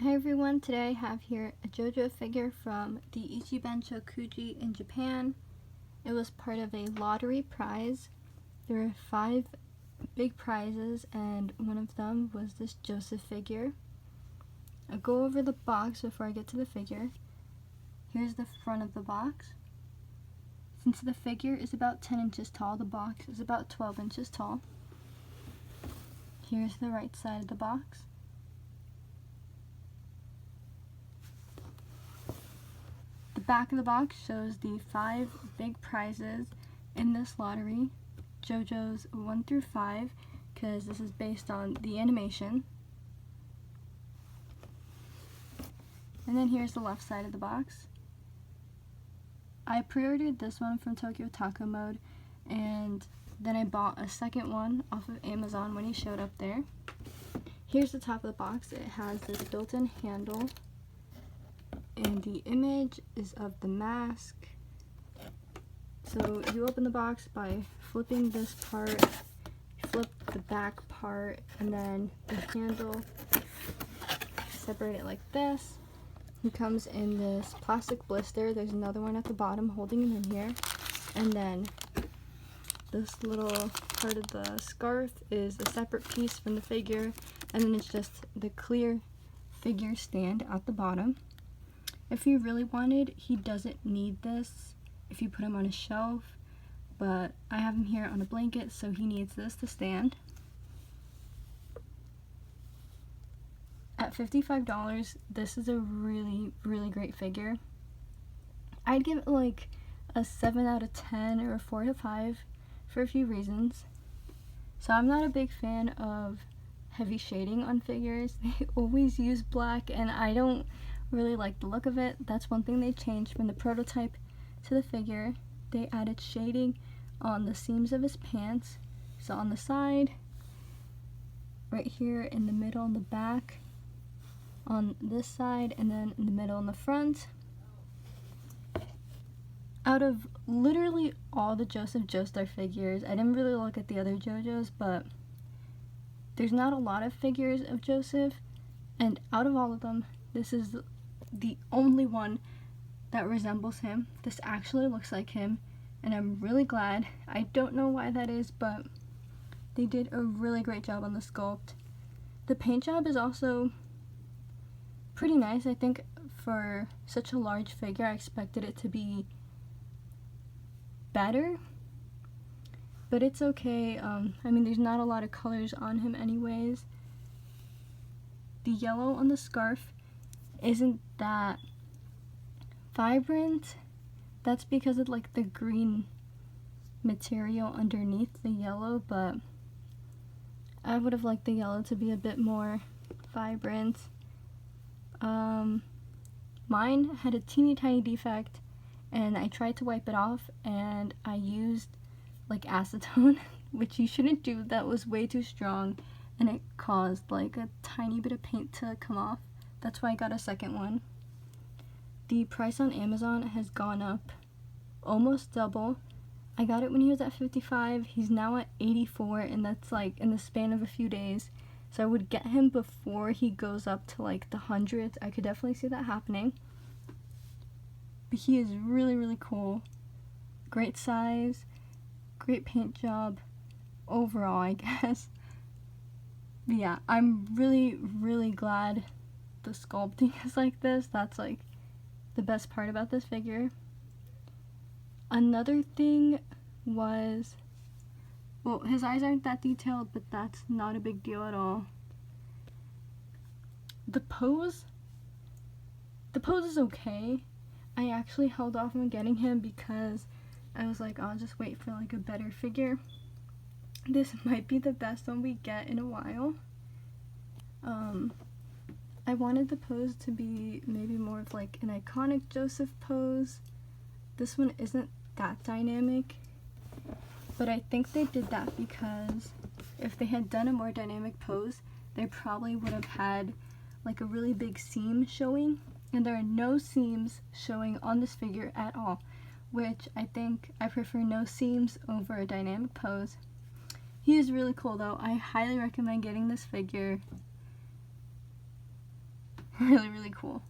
Hi everyone, today I have here a JoJo figure from the Ichiban Shokuji in Japan. It was part of a lottery prize. There were 5 big prizes and one of them was this Joseph figure. I'll go over the box before I get to the figure. Here's the front of the box. Since the figure is about 10 inches tall, the box is about 12 inches tall. Here's the right side of the box. The back of the box shows the 5 big prizes in this lottery, JoJo's 1 through 5, because this is based on the animation. And then here's the left side of the box. I pre-ordered this one from Tokyo Taco Mode, and then I bought a second one off of Amazon when he showed up there. Here's the top of the box. It has this built-in handle, and the image is of the mask. So you open the box by flipping this part, flip the back part, and then the handle, separate it like this. He comes in this plastic blister. There's another one at the bottom holding him in here. And then this little part of the scarf is a separate piece from the figure. And then it's just the clear figure stand at the bottom. If you really wanted, he doesn't need this if you put him on a shelf, but I have him here on a blanket, so he needs this to stand. At $55, this is a really, really great figure. I'd give it like a 7 out of 10 or a 4 to 5 for a few reasons. So I'm not a big fan of heavy shading on figures. They always use black, and I don't really like the look of it. That's one thing they changed from the prototype to the figure. They added shading on the seams of his pants. So on the side, right here in the middle and the back, on this side, and then in the middle and the front. Out of literally all the Joseph Joestar figures, I didn't really look at the other JoJos, but there's not a lot of figures of Joseph, and out of all of them, this is the only one that resembles him. This actually looks like him, and I'm really glad. I don't know why that is, but they did a really great job on the sculpt. The paint job is also pretty nice. I think for such a large figure, I expected it to be better, but it's okay. I mean, there's not a lot of colors on him anyways. The yellow on the scarf isn't that vibrant. That's because of like the green material underneath the yellow, but I would have liked the yellow to be a bit more vibrant. Mine had a teeny tiny defect, and I tried to wipe it off, and I used like acetone, which you shouldn't do. That was way too strong, and it caused like a tiny bit of paint to come off. That's why I got a second one. The price on Amazon has gone up almost double. I got it when he was at 55. He's now at 84, and that's like in the span of a few days. So I would get him before he goes up to like the hundreds. I could definitely see that happening. But he is really, really cool. Great size, great paint job overall, I guess. But yeah, I'm really, really glad the sculpting is like this. That's like the best part about this figure. Another thing was, well, his eyes aren't that detailed, but that's not a big deal at all. The pose is okay. I actually held off on getting him because I was like, I'll just wait for like a better figure. This might be the best one we get in a while. I wanted the pose to be maybe more of like an iconic Joseph pose. This one isn't that dynamic, but I think they did that because if they had done a more dynamic pose, they probably would have had like a really big seam showing, and there are no seams showing on this figure at all, which I think I prefer no seams over a dynamic pose. He is really cool though. I highly recommend getting this figure. Really, really cool.